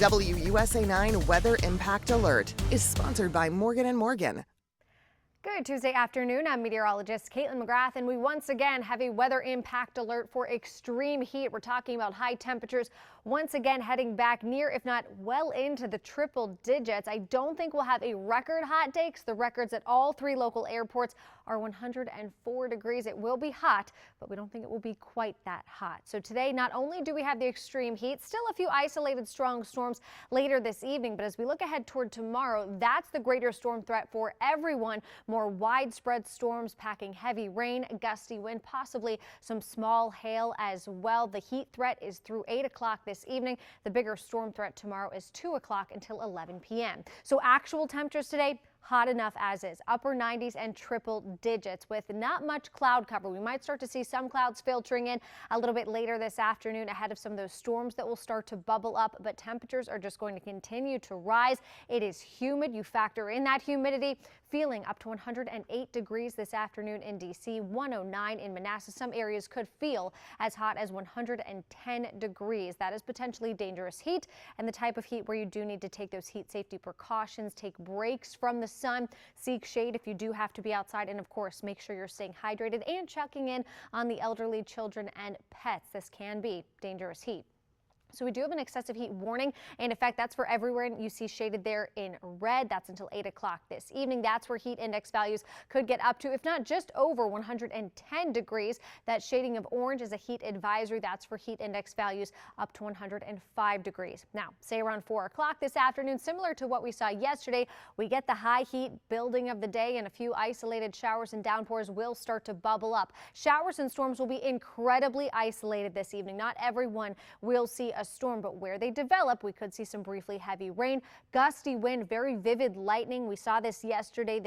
WUSA 9 Weather Impact Alert is sponsored by Morgan & Morgan. Good Tuesday afternoon. I'm meteorologist Caitlin McGrath, and we once again have a weather impact alert for extreme heat. We're talking about high temperatures once again heading back near, if not well into the triple digits. I don't think we'll have a record hot day because the records at all three local airports are 104 degrees. It will be hot, but we don't think it will be quite that hot. So today, not only do we have the extreme heat, still a few isolated strong storms later this evening, but as we look ahead toward tomorrow, that's the greater storm threat for everyone. More widespread storms packing heavy rain, gusty wind, possibly some small hail as well. The heat threat is through 8 o'clock this evening. The bigger storm threat tomorrow is 2 o'clock until 11 p.m. So actual temperatures today, hot enough as is, upper 90s and triple digits with not much cloud cover. We might start to see some clouds filtering in a little bit later this afternoon ahead of some of those storms that will start to bubble up, but temperatures are just going to continue to rise. It is humid. You factor in that humidity, feeling up to 108 degrees this afternoon in D.C., 109 in Manassas. Some areas could feel as hot as 110 degrees. That is potentially dangerous heat and the type of heat where you do need to take those heat safety precautions, take breaks from the sun, seek shade if you do have to be outside, and of course make sure you're staying hydrated and checking in on the elderly, children and pets. This can be dangerous heat. So we do have an excessive heat warning in effect. That's for everywhere you see shaded there in red. That's until 8 o'clock this evening. That's where heat index values could get up to, if not just over 110 degrees. That shading of orange is a heat advisory. That's for heat index values up to 105 degrees. Now, say around 4 o'clock this afternoon, similar to what we saw yesterday, we get the high heat building of the day, and a few isolated showers and downpours will start to bubble up. Showers and storms will be incredibly isolated this evening. Not everyone will see a storm, but where they develop, we could see some briefly heavy rain, gusty wind, very vivid lightning. We saw this yesterday.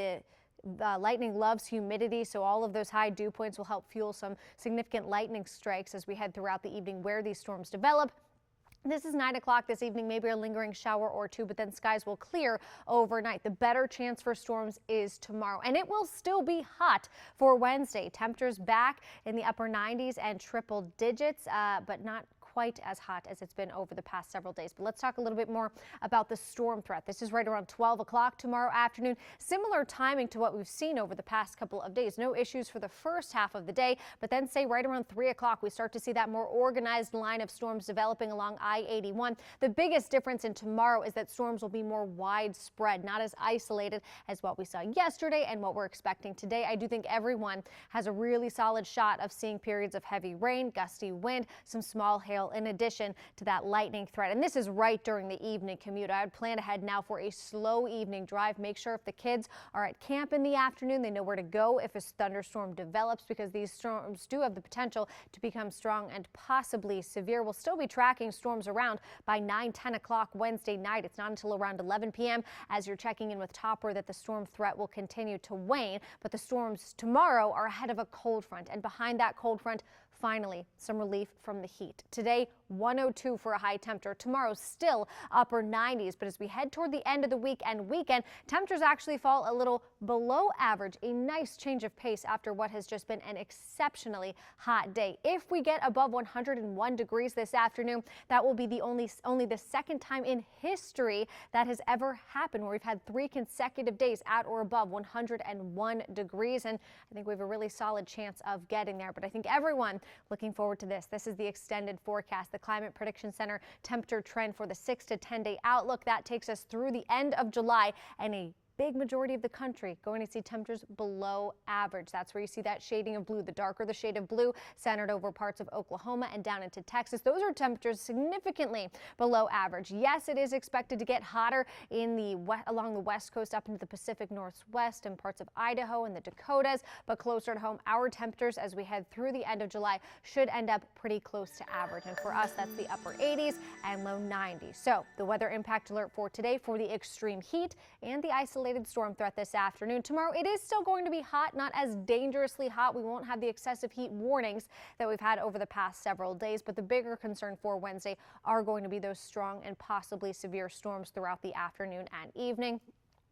The lightning loves humidity, so all of those high dew points will help fuel some significant lightning strikes as we head throughout the evening where these storms develop. This is 9 o'clock this evening, maybe a lingering shower or two, but then skies will clear overnight. The better chance for storms is tomorrow, and it will still be hot for Wednesday. Temperatures back in the upper 90s and triple digits, but not quite as hot as it's been over the past several days. But let's talk a little bit more about the storm threat. This is right around 12 o'clock tomorrow afternoon. Similar timing to what we've seen over the past couple of days. No issues for the first half of the day, but then say right around 3 o'clock, we start to see that more organized line of storms developing along I-81. The biggest difference in tomorrow is that storms will be more widespread, not as isolated as what we saw yesterday and what we're expecting today. I do think everyone has a really solid shot of seeing periods of heavy rain, gusty wind, some small hail in addition to that lightning threat. And this is right during the evening commute. I would plan ahead now for a slow evening drive. Make sure if the kids are at camp in the afternoon, they know where to go if a thunderstorm develops, because these storms do have the potential to become strong and possibly severe. We'll still be tracking storms around by 9-10 o'clock Wednesday night. It's not until around 11 p.m. as you're checking in with Topper that the storm threat will continue to wane. But the storms tomorrow are ahead of a cold front, and behind that cold front, finally, some relief from the heat. Today, 102 for a high temperature. Tomorrow, still upper 90s. But as we head toward the end of the week and weekend, temperatures actually fall a little below average. A nice change of pace after what has just been an exceptionally hot day. If we get above 101 degrees this afternoon, that will be the only the second time in history that has ever happened, where we've had 3 consecutive days at or above 101 degrees. And I think we have a really solid chance of getting there. But I think everyone looking forward to this. This is the extended forecast, the Climate Prediction Center temperature trend for the 6 to 10 day outlook. That takes us through the end of July, and a big majority of the country going to see temperatures below average. That's where you see that shading of blue. The darker the shade of blue centered over parts of Oklahoma and down into Texas. Those are temperatures significantly below average. Yes, it is expected to get hotter along the west coast up into the Pacific Northwest and parts of Idaho and the Dakotas, but closer to home, our temperatures as we head through the end of July should end up pretty close to average. And for us, that's the upper 80s and low 90s. So the weather impact alert for today for the extreme heat and the isolated storm threat this afternoon. Tomorrow, it is still going to be hot, not as dangerously hot. We won't have the excessive heat warnings that we've had over the past several days, but the bigger concern for Wednesday are going to be those strong and possibly severe storms throughout the afternoon and evening.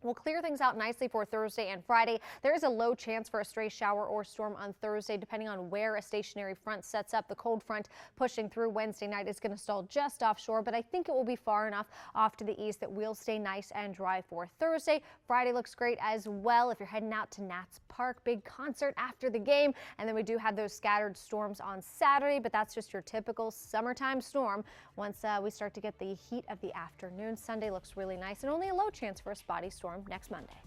We'll clear things out nicely for Thursday and Friday. There is a low chance for a stray shower or storm on Thursday, depending on where a stationary front sets up. The cold front pushing through Wednesday night is going to stall just offshore, but I think it will be far enough off to the east that we'll stay nice and dry for Thursday. Friday looks great as well if you're heading out to Nats Park. Big concert after the game. And then we do have those scattered storms on Saturday, but that's just your typical summertime storm. Once we start to get the heat of the afternoon, Sunday looks really nice and only a low chance for a spotty storm next Monday.